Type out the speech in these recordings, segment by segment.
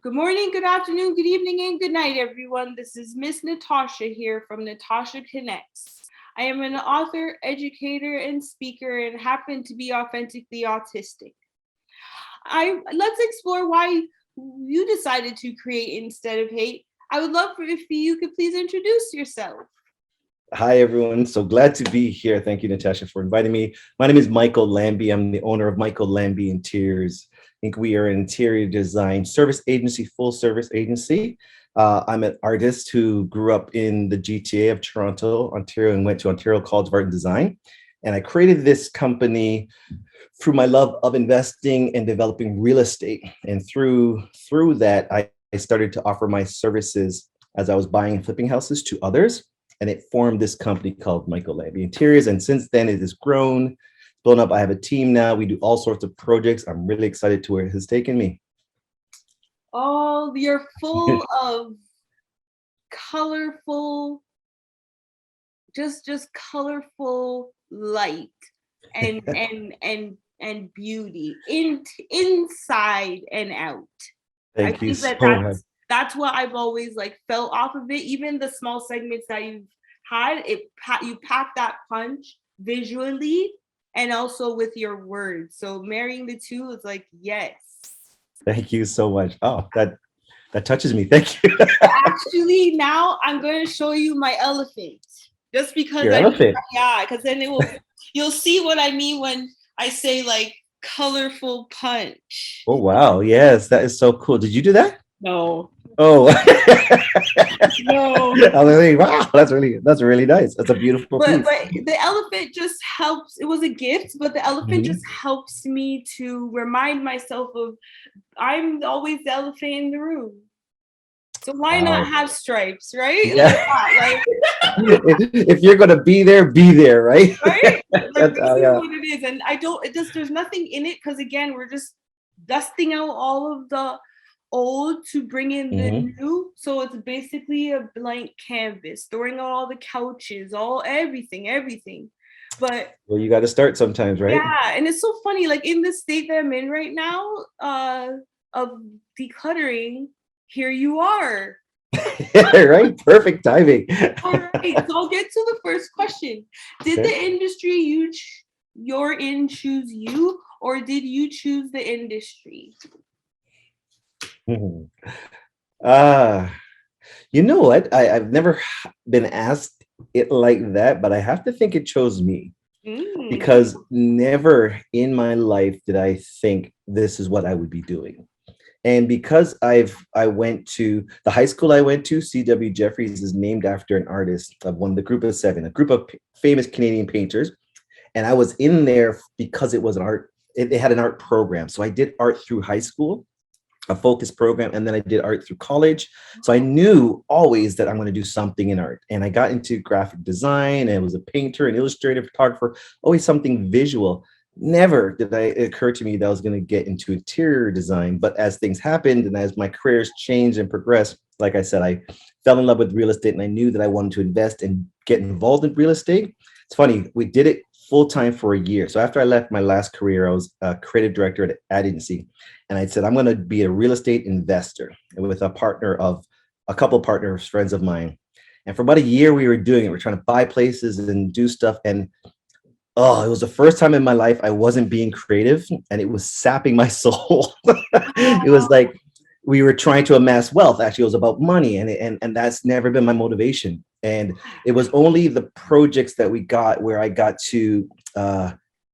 Good morning, good afternoon, good evening, and good night, everyone. This is Miss Natasha here from Natasha Connects. I am an author, educator, and speaker, and happen to be authentically autistic. Let's explore why you decided to create instead of hate. I would love if you could please introduce yourself. Hi, everyone. So glad to be here. Thank you, Natasha, for inviting me. My name is Micheal Lambie. I'm the owner of Micheal Lambie Interiors. I think we are an interior design service agency, full service agency. I'm an artist who grew up in the GTA of Toronto, Ontario, and went to Ontario College of Art and Design. And I created this company through my love of investing and developing real estate. And through that, I started to offer my services as I was buying and flipping houses to others. And it formed this company called Micheal Lambie Interiors. And since then, it has grown, blown up. I have a team now. We do all sorts of projects. I'm really excited to where it has taken me. Oh, you're full of colorful, just colorful light and beauty inside and out. Thank you so much. That's what I've always like felt off of it. Even the small segments that you've had, you pack that punch visually and also with your words. So marrying the two is like, yes. Thank you so much. Oh, that touches me. Thank you. Actually, now I'm going to show you my elephant, just because because then you'll see what I mean when I say like colorful punch. Oh wow, yes, that is so cool. Did you do that? No. Oh. No. I was like, wow, that's really nice. That's a beautiful piece. But the elephant just helps. It was a gift, but the elephant just helps me to remind myself of I'm always the elephant in the room. So why not have stripes, right? Yeah. If you're gonna be there, right? Right? Like, this is what it is. And there's nothing in it because again, we're just dusting out all of the old to bring in the new. So it's basically a blank canvas, throwing out all the couches, everything. But well, you got to start sometimes, right? Yeah, and it's so funny, like in the state that I'm in right now, of decluttering, here you are. Right? Perfect timing. All right, so I'll get to the first question. Did the industry you're in choose you, or did you choose the industry? You know what? I've never been asked it like that, but I have to think it chose me. Because never in my life did I think this is what I would be doing. And because I went to the high school I went to, C.W. Jeffries is named after an artist of one of the group of seven, a group of famous Canadian painters. And I was in there because it was an art, it had an art program. So I did art through high school, a focus program, and then I did art through college. So I knew always that I'm going to do something in art. And I got into graphic design and was a painter, an illustrator, photographer, always something visual. Never did it occur to me that I was going to get into interior design. But as things happened and as my careers changed and progressed, like I said, I fell in love with real estate and I knew that I wanted to invest and get involved in real estate. It's funny, we did it full time for a year. So after I left my last career, I was a creative director at an ad agency. And I said, I'm going to be a real estate investor with a couple partners, friends of mine. And for about a year, we were doing it. We're trying to buy places and do stuff. And it was the first time in my life I wasn't being creative and it was sapping my soul. It was like we were trying to amass wealth. Actually, it was about money. And that's never been my motivation. And it was only the projects that we got where I got to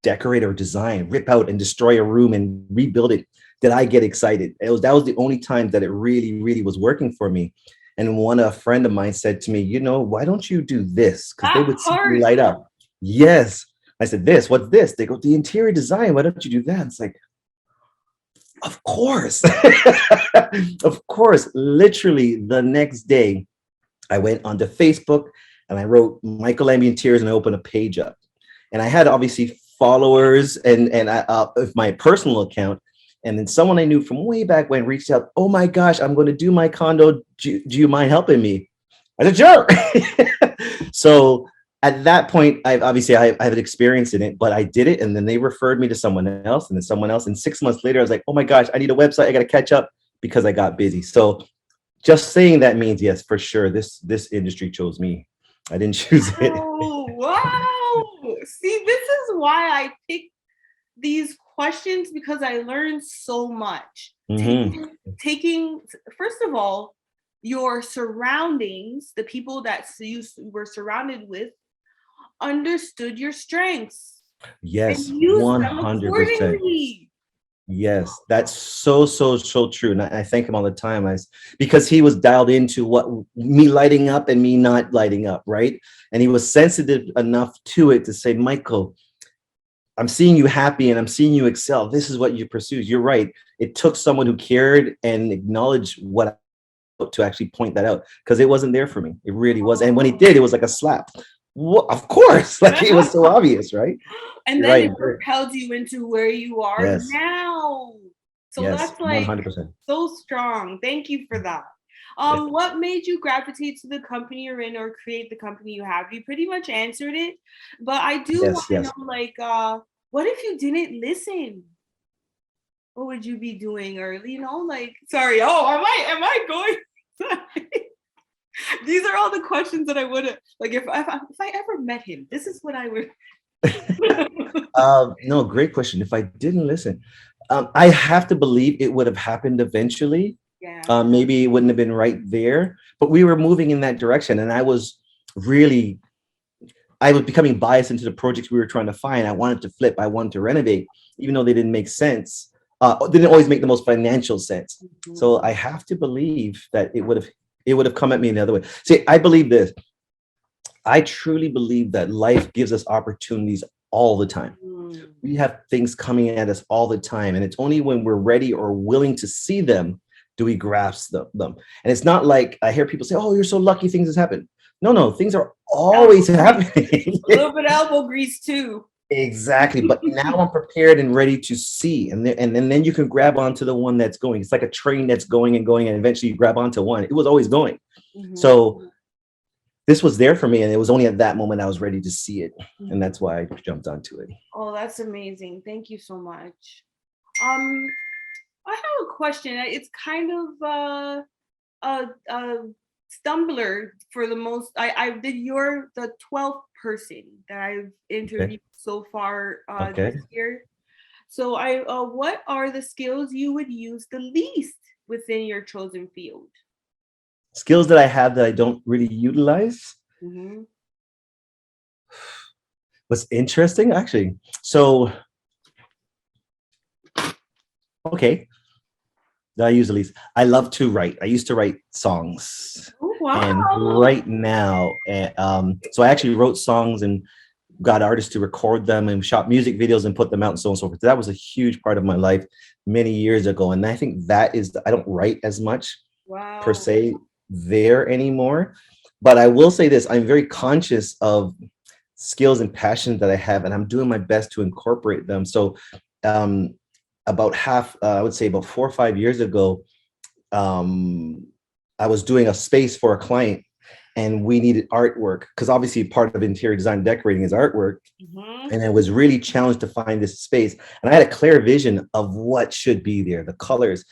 decorate or design, rip out and destroy a room and rebuild it, that I get excited. That was the only time that it really, really was working for me. And a friend of mine said to me, why don't you do this? Because they would see me light up. Yes. I said, what's this? They go, the interior design. Why don't you do that? It's like, of course. Of course. Literally the next day, I went onto Facebook and I wrote Micheal Lambie Interiors and I opened a page up. And I had obviously followers and of my personal account. And then someone I knew from way back when reached out, oh my gosh, I'm going to do my condo. Do you mind helping me? I said, sure. So at that point, I have experience in it, but I did it. And then they referred me to someone else and then someone else. And 6 months later, I was like, oh my gosh, I need a website. I got to catch up. because I got busy. So just saying that means yes, for sure. This industry chose me. I didn't choose it. Oh, wow. See, this is why I picked these questions, because I learned so much. Hmm. Taking, first of all, your surroundings, the people that you were surrounded with, understood your strengths and Yes, used them 100%. accordingly. Yes, that's so true. And I thank him all the time as because he was dialed into what me lighting up and me not lighting up, right? And he was sensitive enough to it to say, Michael, I'm seeing you happy and I'm seeing you excel. This is what you pursue. You're right. It took someone who cared and acknowledged what to actually point that out because it wasn't there for me. It really was. And when he did, it was like a slap. Well, of course, like it was so obvious, right? And You're then right. it propelled you into where you are Yes, now. So yes, that's like 100%. so strong. Thank you for that. Yeah. What made you gravitate to the company you're in or create the company you have? You pretty much answered it, but I do want Yes, to know, yes. like, what if you didn't listen? What would you be doing? Or like, sorry, oh, am I going? These are all the questions that I would have, like, if I ever met him, this is what I would. No, great question. If I didn't listen, I have to believe it would have happened eventually. Yeah. Maybe it wouldn't have been right there, but we were moving in that direction, and really, I was becoming biased into the projects we were trying to find. I wanted to flip, I wanted to renovate, even though they didn't make sense. Didn't always make the most financial sense. Mhm. So I have to believe that it would have come at me another way. See, I believe this. I truly believe that life gives us opportunities all the time. Mm. We have things coming at us all the time, and it's only when we're ready or willing to see them do we grasp them. And it's not like I hear people say, "Oh, you're so lucky, things has happened." No, things are Elbow always grease. happening. A little bit of elbow grease too. Exactly, but now I'm prepared and ready to see, and then you can grab onto the one that's going. It's like a train that's going and going, and eventually you grab onto one. It was always going. Mhm. So this was there for me, and it was only at that moment I was ready to see it, and Mhm. that's why I jumped onto it. Oh, that's amazing. Thank you so much. Um, I have a question. It's kind of a stumbler for the most. I did you're the 12th person that I've Okay. interviewed so far Okay. this year. So what are the skills you would use the least within your chosen field? Skills that I have that I don't really utilize. Hmm. What's interesting, actually. So, okay, that I use the least. I love to write. I used to write songs, Oh, and wow. right now, so I actually wrote songs and got artists to record them and shot music videos and put them out and so on and so forth. That was a huge part of my life many years ago, and I think that is. I don't write as much per Wow. se there anymore, but I will say this: I'm very conscious of skills and passions that I have, and I'm doing my best to incorporate them. So, um, about I would say about 4 or 5 years ago, um, I was doing a space for a client, and we needed artwork because obviously part of interior design decorating is artwork. Hmm. And I was really challenged to find this space, and I had a clear vision of what should be there, the colors.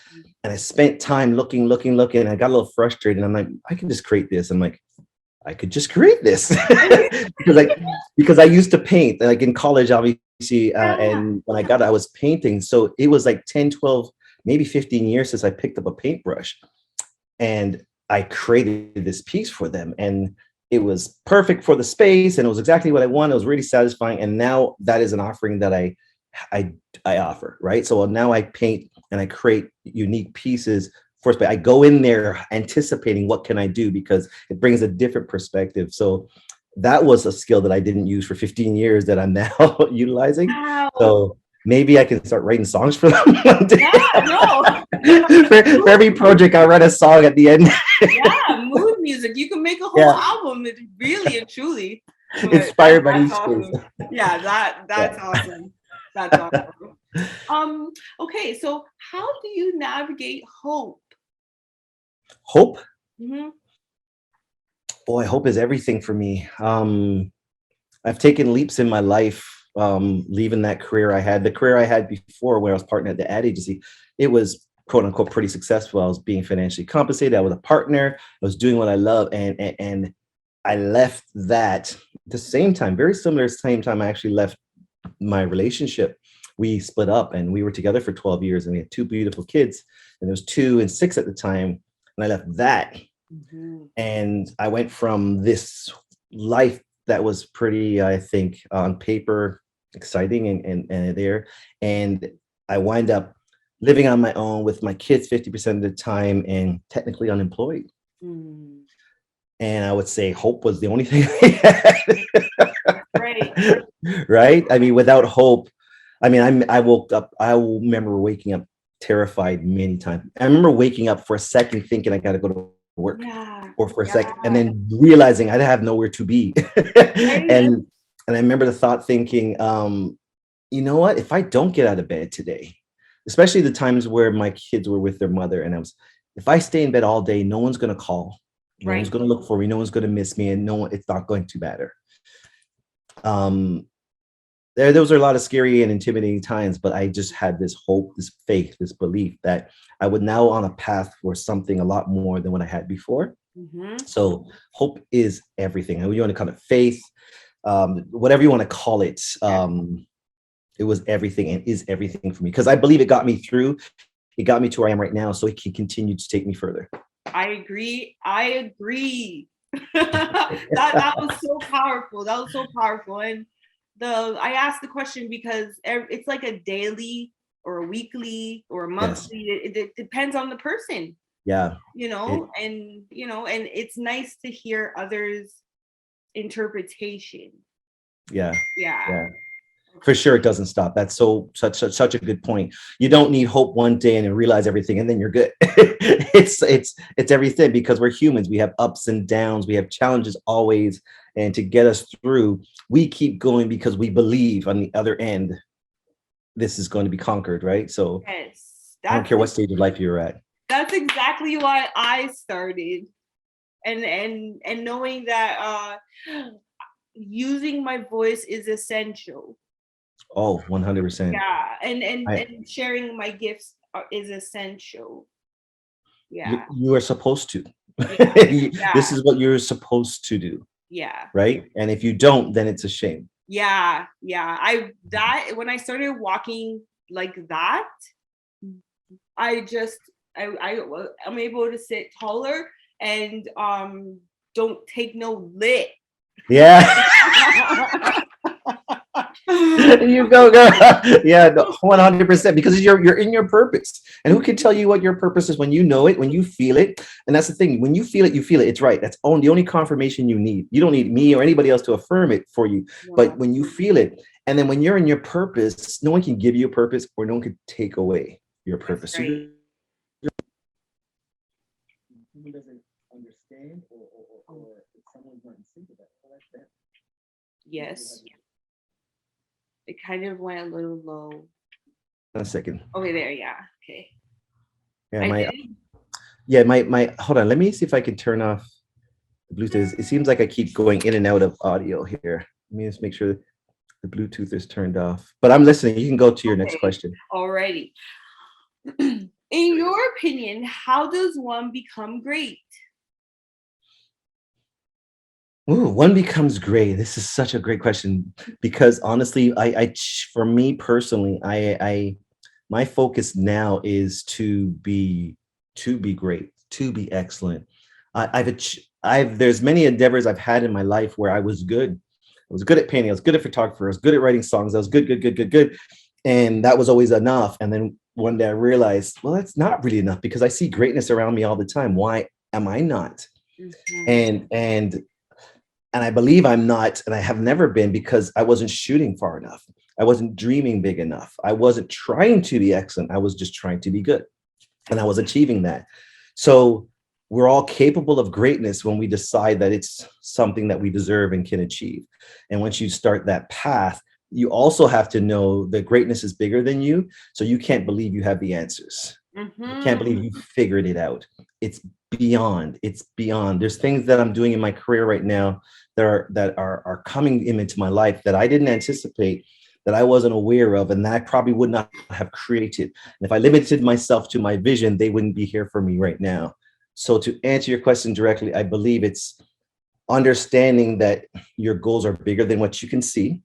And I spent time looking. And I got a little frustrated. And I'm like, I can just create this. I'm like, I could just create this because I used to paint like in college, obviously, Yeah. and when I was painting. So it was like 10, 12, maybe 15 years since I picked up a paintbrush, and I created this piece for them, and it was perfect for the space, and it was exactly what I wanted. It was really satisfying, and now that is an offering that I I offer, right? So now I paint and I create unique pieces for space. I go in there anticipating what can I do because it brings a different perspective. So that was a skill that I didn't use for 15 years that I'm now utilizing. Wow. So maybe I can start writing songs for them one day. Yeah, no. For every project, I write a song at the end. Yeah, mood music. You can make a whole Yeah, album, really and truly. But inspired by that's each space. awesome. Yeah, that's Yeah. awesome. That's awesome. Um, okay, so how do you navigate hope? Hope, Hmm. boy, hope is everything for me. I've taken leaps in my life, leaving that career I had. The career I had before, where I was partner at the ad agency, it was quote unquote pretty successful. I was being financially compensated. I was a partner. I was doing what I love, and I left that at the same time, very similar same time I actually left my relationship. We split up, and we were together for 12 years, and we had two beautiful kids, and there was 2 and 6 at the time. And I left that, and I went from this life that was pretty, I think, on paper exciting and there, and I wind up living on my own with my kids 50% of the time and technically unemployed. Mm. And I would say hope was the only thing I had. Right. Right? I mean, without hope, I mean, I woke up, I will remember waking up terrified many times. I remember waking up for a second thinking I got to go to work, Yeah. or for a second, and Yeah. then realizing I have nowhere to be. Right. and I remember the thought thinking, you know what, if I don't get out of bed today, especially the times where my kids were with their mother, and if I stay in bed all day, no one's going to call, no one's Right. going to look for me, no one's going to miss me, and it's not going to matter. Those are a lot of scary and intimidating times, but I just had this hope, this faith, this belief that I would now on a path for something a lot more than what I had before. So hope is everything. And you want to call it faith, whatever you want to call it. It was everything and is everything for me, because I believe it got me through. It got me to where I am right now, so it can continue to take me further. I agree. that was so powerful. That was so powerful. And I asked the question because it's like a daily or a weekly or a monthly. Yes. It depends on the person. Yeah. And it's nice to hear others' interpretation. Yeah. Yeah. For sure, it doesn't stop. That's such a good point. You don't need hope one day and then realize everything and then you're good. it's everything, because we're humans. We have ups and downs. We have challenges always, and to get us through, we keep going because we believe on the other end this is going to be conquered, right? So yes, I don't care what stage of life you're at. That's exactly why I started, and knowing that using my voice is essential. Oh, 100%. Yeah, and sharing my gifts is essential. Yeah. You are supposed to. Yeah. This is what you're supposed to do. Yeah. Right? And if you don't, then it's a shame. Yeah. When I started walking like that, I'm able to sit taller and don't take no lit. Yeah. You go, girl. Yeah, 100%, because you're in your purpose. And who can tell you what your purpose is when you know it, when you feel it? And that's the thing. When you feel it, it's right. That's the only confirmation you need. You don't need me or anybody else to affirm it for you. Yeah. But when you feel it, and then when you're in your purpose, no one can give you a purpose, or no one can take away your purpose. Right. Someone doesn't understand, or someone's not in sync with that. Yes. It kind of went a little low. A second. Okay, there. Yeah. Okay. Yeah, my hold on. Let me see if I can turn off the Bluetooth. It seems like I keep going in and out of audio here. Let me just make sure the Bluetooth is turned off. But I'm listening. You can go to your next question. Alrighty. In your opinion, how does one become great? Ooh, one becomes great. This is such a great question, because honestly, for me personally, my focus now is to be great, to be excellent. There's many endeavors I've had in my life where I was good. I was good at painting. I was good at photography. I was good at writing songs. I was good. And that was always enough. And then one day I realized, well, that's not really enough, because I see greatness around me all the time. Why am I not? Mm-hmm. And I believe I'm not, and I have never been, because I wasn't shooting far enough. I wasn't dreaming big enough. I wasn't trying to be excellent. I was just trying to be good. And I was achieving that. So we're all capable of greatness when we decide that it's something that we deserve and can achieve. And once you start that path, you also have to know that greatness is bigger than you. So you can't believe you have the answers. Mm-hmm. You can't believe you figured it out. It's beyond. There's things that I'm doing in my career right now that are coming into my life that I didn't anticipate, that I wasn't aware of, and that I probably would not have created. And if I limited myself to my vision, they wouldn't be here for me right now. So to answer your question directly, I believe it's understanding that your goals are bigger than what you can see.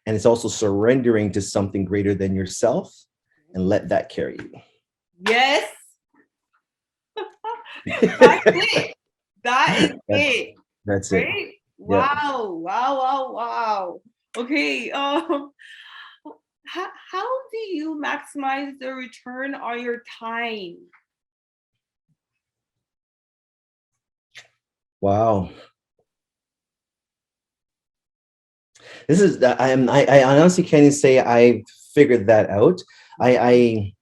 And it's also surrendering to something greater than yourself and let that carry you. Yes. That's it. That is it. That's it. Right? Yeah. Wow. Wow. Wow. Wow. Okay. How do you maximize the return on your time? Wow. This is I honestly can't even say I figured that out. I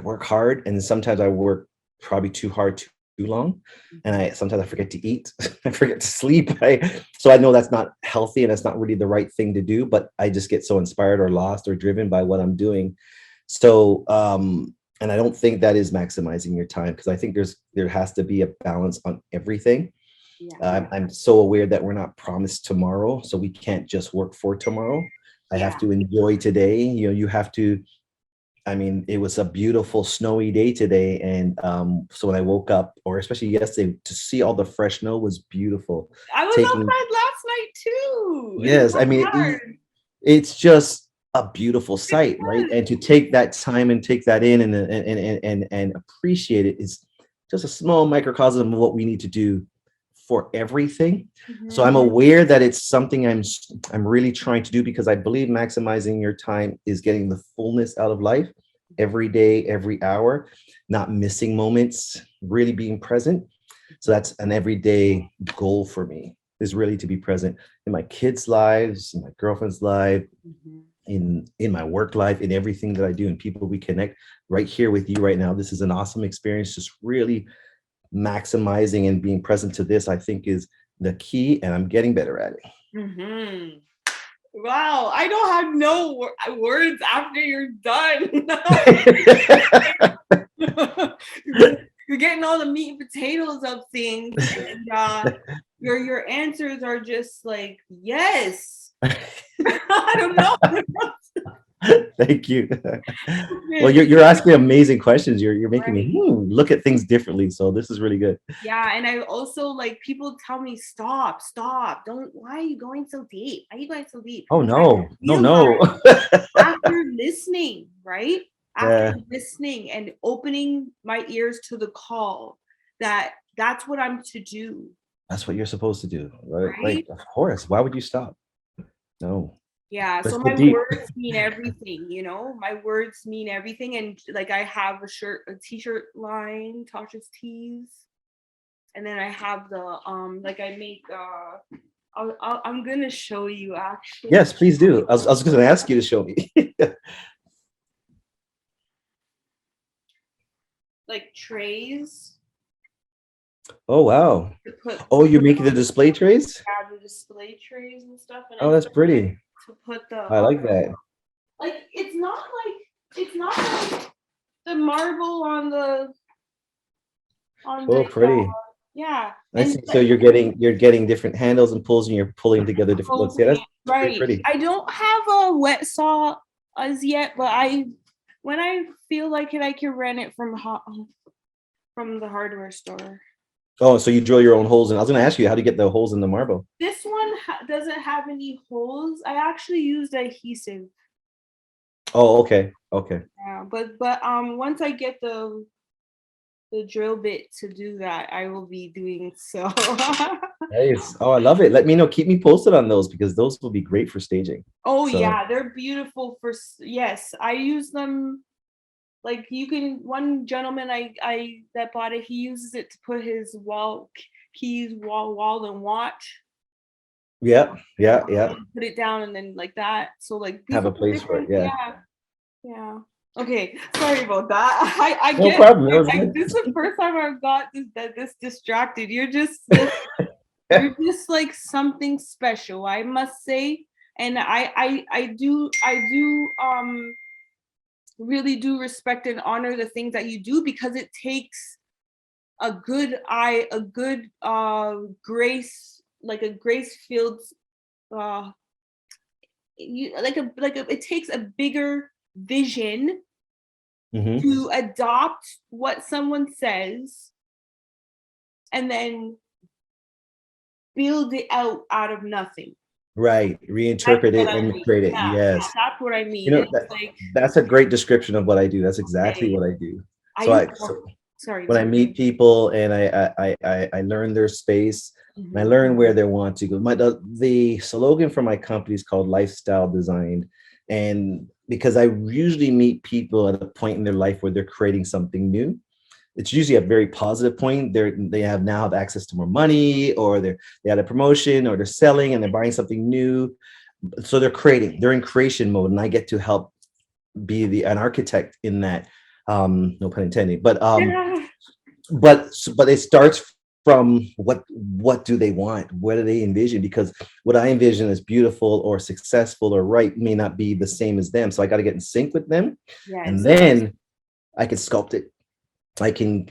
work hard, and sometimes I work probably too hard too long, and I sometimes I forget to eat. I forget to sleep. So I know that's not healthy, and that's not really the right thing to do, but I just get so inspired or lost or driven by what I'm doing. So and I don't think that is maximizing your time, because I think there has to be a balance on everything. Yeah. I'm so aware that we're not promised tomorrow, so we can't just work for tomorrow. I have to enjoy today. You have to. I mean, it was a beautiful snowy day today, and so when I woke up, or especially yesterday, to see all the fresh snow was beautiful. I was Taking outside last night too. In Yes, my I mean, yard. it's just a beautiful It sight, right? was. And to take that time and take that in and appreciate it is just a small microcosm of what we need to do for everything. So I'm Mhm. aware that it's something I'm really trying to do, because I believe maximizing your time is getting the fullness out of life every day, every hour, not missing moments, really being present. So that's an everyday goal for me, is really to be present in my kids' lives, in my girlfriend's life, Mhm. in my work life, in everything that I do, and people we connect right here with you right now. This is an awesome experience. Just really maximizing and being present to this, I think, is the key, and I'm getting better at it. Mhm. Wow, I don't have no words after you're done. You're getting all the meat and potatoes of things, and your answers are just like yes. I don't know. Thank you. Well, you're asking amazing questions. You're making me Right. look at things differently. So this is really good. Yeah, and I also like people tell me stop, stop. Don't why are you going so deep? Why are you going so deep? Oh I no, no, realize no. after listening, right? After Yeah, listening and opening my ears to the call, that that's what I'm to do, that's what you're supposed to do, right? right? Like, of course. Why would you stop? No. Yeah, Let's so go my deep. words mean everything, you know? My words mean everything. And like I have a t-shirt line, Tasha's Tees. And then I have the like I make I'm gonna show you actually. Yes, please do. I was going to ask you to show me. Like trays Oh wow. to put Oh, you're making the display trays? the display trays and stuff, and Oh, I that's pretty. to put the I like that. like it's not like the marble on Oh, the pretty. yeah, I and see. So you're getting different handles and pulls, and you're pulling together different looks. Yeah, opening that's it pretty right. pretty. I don't have a wet saw as yet, but I when I feel like it, I can rent it from the hardware store. Oh, so you drill your own holes in. I was going to ask you how to get the holes in the marble. This one doesn't have any holes. I actually used adhesive. Oh, okay. Okay. Yeah, but once I get the drill bit to do that, I will be doing so. Nice. Oh, I love it. Let me know. Keep me posted on those, because those will be great for staging. Oh So, yeah, they're beautiful for yes. I use them like you can one gentleman I that bought it, he uses it to put his wall keys wall and watch. yeah, yeah, yeah. Put it down and then like that. So like these Have a are place for it. different, Yeah. yeah. Yeah. Okay. Sorry about that. I No get problem. That was good. this is the first time I've got this distracted. You're just like something special, I must say. And I do really do respect and honor the things that you do, because it takes a good eye, a good grace, like a grace filled uh it takes a bigger vision Mhm. to adopt what someone says and then build it out of nothing. Right. That's Reinterpret what it I and mean. create it. Yeah, Yes. that's what I You mean. know, And it's that like, that's a great description of what I do. That's exactly okay, what I do. I So used I to, so sorry, when I sorry. meet people and I learn their space and I Mhm. learn where they want to go. The slogan for my company is called Lifestyle Design. And because I usually meet people at a point in their life where they're creating something new. It's usually a very positive point. They have now have access to more money, or they had a promotion, or they're selling and they're buying something new. So they're in creation mode, and I get to help be an architect in that. No pun intended. Yeah. But it starts from what do they want? What do they envision? Because what I envision as beautiful or successful or right may not be the same as them. So I got to get in sync with them, and Yes. then I can sculpt it. I can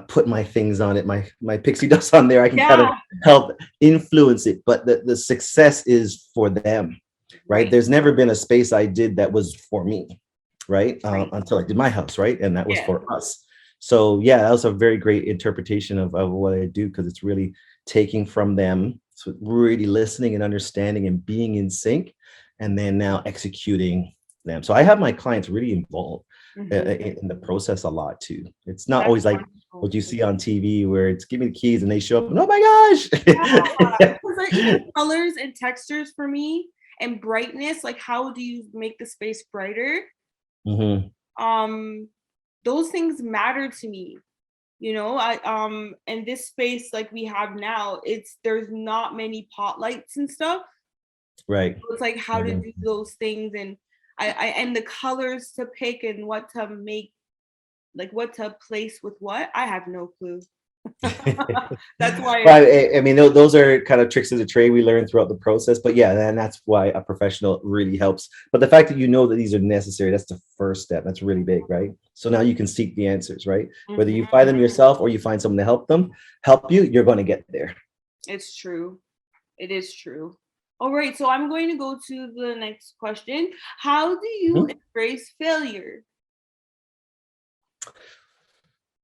put my things on it, my pixie dust on there. I can kind of Yeah. help influence it, but the success is for them, right? Right. There's never been a space I did that was for me, right? Right. Until I did my house, right? And that was Yeah. for us. So yeah, that was a very great interpretation of what I do, because it's really taking from them, so really listening and understanding and being in sync, and then now executing them. So I have my clients really involved Mhm. in the process a lot too. It's not That's always like wonderful. what you see on TV where it's give me the keys and they show up. And, oh my Yeah, gosh. because like even colors and textures for me and brightness, like how do you make the space brighter? Mhm. Um, those things matter to me. I and this space like we have now, there's not many pot lights and stuff. Right. So it's like how to do those things and and the colors to pick and what to make, like what to place with what, I have no clue. That's why Well, I mean, those are kind of tricks of the trade we learn throughout the process. But yeah, and that's why a professional really helps. But the fact that you know that these are necessary, that's the first step. That's really big, right? So now you can seek the answers, right? Whether you Mhm. find them yourself or you find someone to help you, you're going to get there. It's true. It is true. All right, so I'm going to go to the next question. How do you Mhm. embrace failure?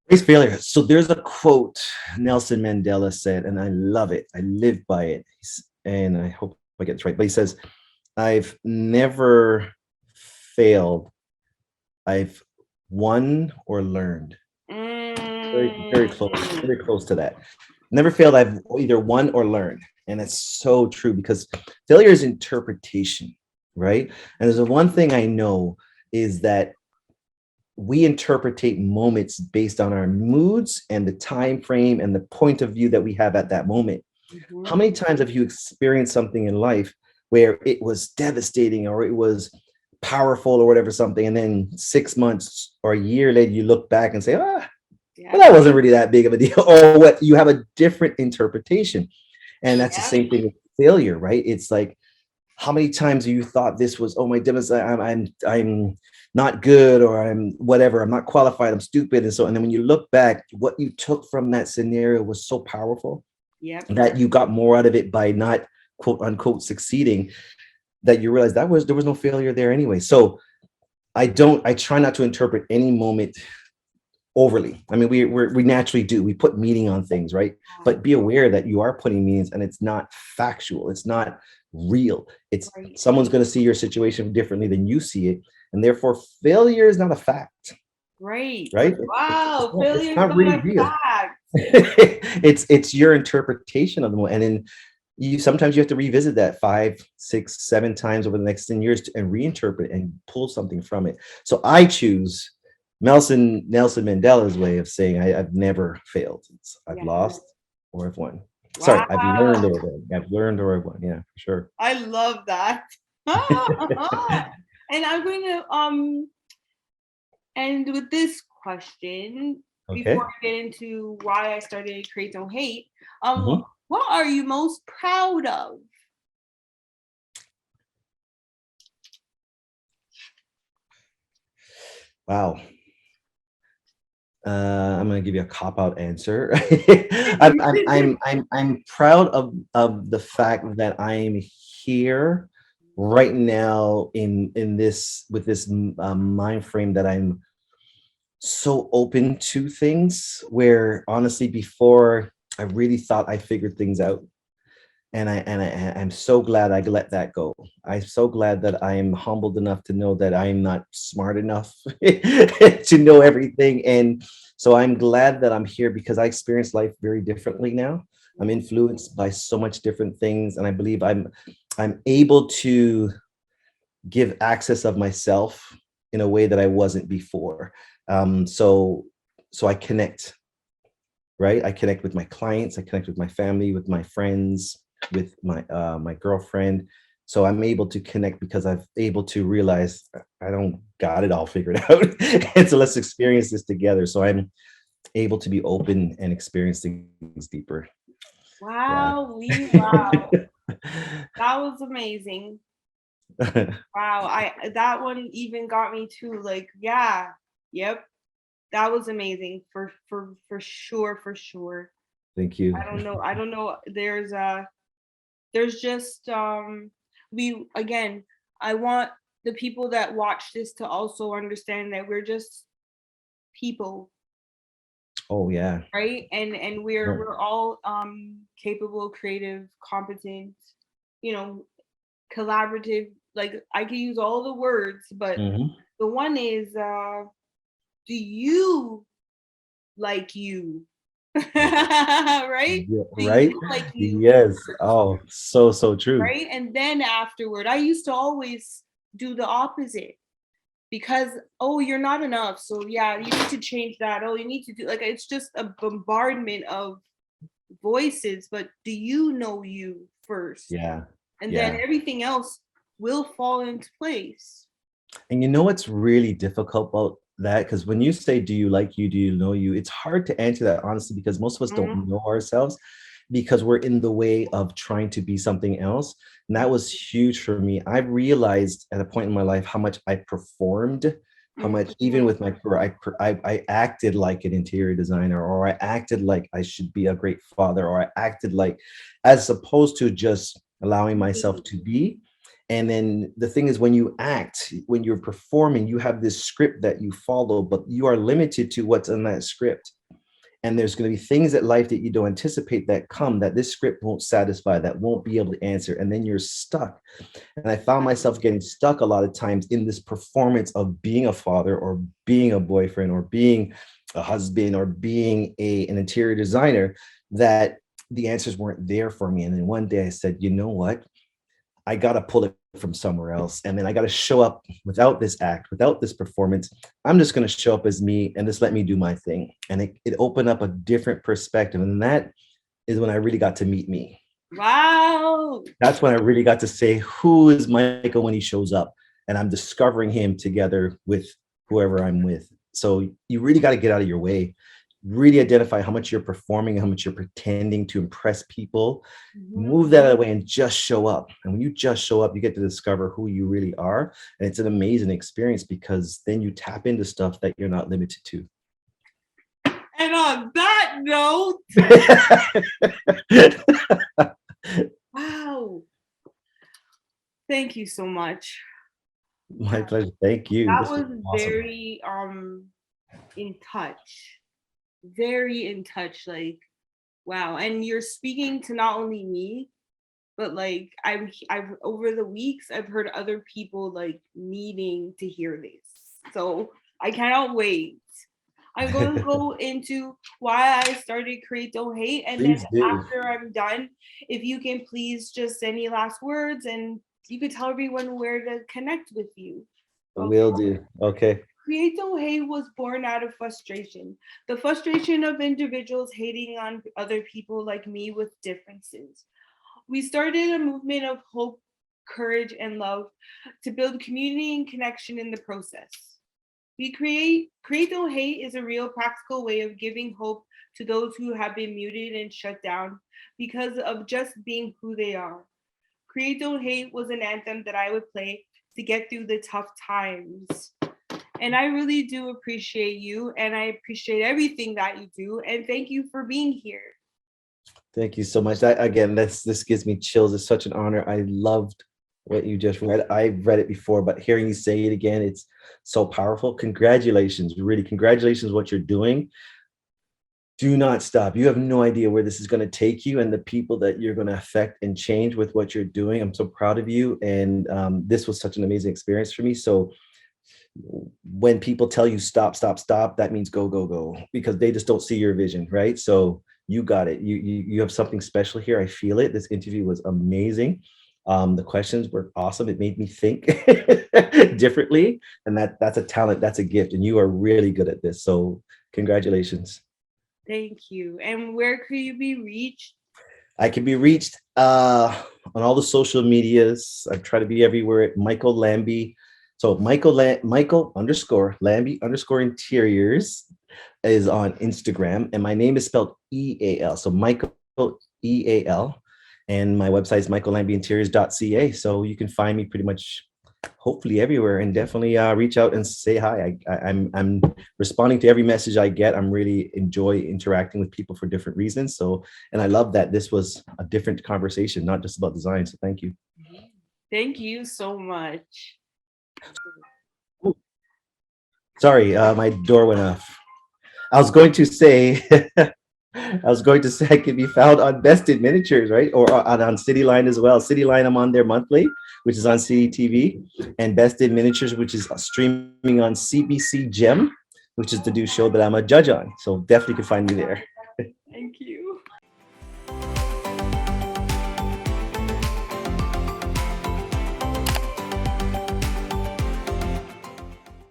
Grace failure. So there's a quote Nelson Mandela said, and I love it. I live by it. And I hope I get this right. But he says, I've never failed. I've won or learned. Mm. Very close to that. Never failed. I've either won or learned. And it's so true, because failure is interpretation, right? And there's the one thing I know is that we interpretate moments based on our moods and the time frame and the point of view that we have at that moment. How Mhm. many times have you experienced something in life where it was devastating or it was powerful or whatever something, and then 6 months or a year later you look back and say, well, Yep. that wasn't really that big of a deal, or what, you have a different interpretation. And that's the Yep. same thing with failure, right? It's like, how many times have you thought this was, oh my goodness, I'm not good, or I'm whatever, I'm not qualified, I'm stupid, and then when you look back, what you took from that scenario was so powerful Yep. that you got more out of it by not quote unquote succeeding, that you realize there was no failure there anyway. So I try not to interpret any moment overly. I mean, we naturally do. We put meaning on things, right? But be aware that you are putting meanings, and it's not factual. It's not real. It's Right. someone's going to see your situation differently than you see it, and therefore failure is not a fact, Right. right? Wow. It's Failure is not not really a real. fact. It's your interpretation of the moment, and then sometimes you have to revisit that 5, 6, 7 times over the next 10 years and reinterpret and pull something from it. So I choose Nelson Mandela's way of saying I've never failed. I've Yeah. lost or I've won. Sorry, I've learned Wow. or I've won. I've learned or I've won. Yeah, for sure. I love that. And I'm going to end with this question before Okay. I get into why I started Create Don't Hate. Mhm. What are you most proud of? Wow. I'm going to give you a cop out answer. I'm proud of the fact that I'm here right now in this with this mind frame that I'm so open to things, where honestly before I really thought I figured things out, I'm so glad I let that go. I'm so glad that I'm humbled enough to know that I'm not smart enough to know everything. And so I'm glad that I'm here because I experience life very differently now. I'm influenced by so much different things, and I believe I'm able to give access of myself in a way that I wasn't before. So I connect, right? I connect with my clients, I connect with my family, with my friends, with my girlfriend. So I'm able to connect because I've able to realize I don't got it all figured out. And so let's experience this together. So I'm able to be open and experience things deeper. Yeah. Wow, wow. That was amazing. Wow, I that one even got me too. Like, yeah, yep, that was amazing for sure, for sure. Thank you. I don't know. There's just we again. I want the people that watch this to also understand that we're just people, Oh yeah. right? And we're all capable, creative, competent, you know, collaborative. Like I can use all the words, but Mhm. the one is do you like you? Right? Yeah, Do you right? like you Yes. first, Oh, so true. right? And then afterward, I used to always do the opposite because, oh, you're not enough. So yeah, you need to change that. Oh, you need to do like it's just a bombardment of voices, but do you know you first? Yeah. And then Yeah. everything else will fall into place. And you know what's really difficult about that? Because when you say, do you like you? Do you know you? It's hard to answer that honestly because most of us Mhm. don't know ourselves because we're in the way of trying to be something else. And that was huge for me. I realized at a point in my life how much I performed, how much, even Mhm. with my career, I acted like an interior designer, or I acted like I should be a great father, or I acted like, as opposed to just allowing myself to be. And then the thing is, when you act, when you're performing, you have this script that you follow, but you are limited to what's in that script. And there's going to be things at life that you don't anticipate that come that this script won't satisfy, that won't be able to answer. And then you're stuck. And I found myself getting stuck a lot of times in this performance of being a father or being a boyfriend or being a husband or being an interior designer, that the answers weren't there for me. And then one day I said, you know what? I got to pull it from somewhere else. And then I got to show up without this act, without this performance. I'm just going to show up as me and just let me do my thing. And it opened up a different perspective. And that is when I really got to meet me. Wow. That's when I really got to say, who is Michael when he shows up? And I'm discovering him together with whoever I'm with. So you really got to get out of your way, really identify how much you're performing, how much you're pretending to impress people. Mhm. Move that out of the way and just show up. And when you just show up, you get to discover who you really are. And it's an amazing experience because then you tap into stuff that you're not limited to. And on that note, wow. Thank you so much. My pleasure. Thank you. That This was was awesome. very in touch. Very in touch. Like, wow. And you're speaking to not only me, but like I've over the weeks I've heard other people like needing to hear this. So I cannot wait. I'm going to go into why I started Create Don't Hate, and then Please do. after I'm done, if you can please just any last words and you could tell everyone where to connect with you. Okay. Will do. Okay. Create Don't Hate was born out of frustration. The frustration of individuals hating on other people like me with differences. We started a movement of hope, courage, and love to build community and connection in the process. We create Don't Hate is a real practical way of giving hope to those who have been muted and shut down because of just being who they are. Create Don't Hate was an anthem that I would play to get through the tough times. And I really do appreciate you and I appreciate everything that you do. And thank you for being here. Thank you so much. That again, this gives me chills. It's such an honor. I loved what you just read. I've read it before, but hearing you say it again, it's so powerful. Congratulations, really, congratulations, what you're doing. Do not stop. You have no idea where this is going to take you and the people that you're going to affect and change with what you're doing. I'm so proud of you. And this was such an amazing experience for me. So when people tell you stop, stop, stop, that means go, go, go, because they just don't see your vision, right? So you got it. You have something special here. I feel it. This interview was amazing. The questions were awesome. It made me think differently, and that's a talent. That's a gift, and you are really good at this. So congratulations. Thank you. And where could you be reached? I can be reached on all the social medias. I try to be everywhere at Micheal Lambie. So Micheal underscore Lambie underscore interiors is on Instagram, and my name is spelled EAL. So Micheal EAL, and my website is micheallambie.interiors.ca. So you can find me pretty much hopefully everywhere, and definitely reach out and say hi. I'm responding to every message I get. I'm really enjoy interacting with people for different reasons. So, and I love that this was a different conversation, not just about design. So thank you. Thank you so much. Sorry, my door went off. I was going to say, I can be found on Bested Miniatures, right? Or on CityLine as well. CityLine, I'm on there monthly, which is on CTV, and Bested Miniatures, which is streaming on CBC Gem, which is the new show that I'm a judge on. So definitely can find me there. Thank you.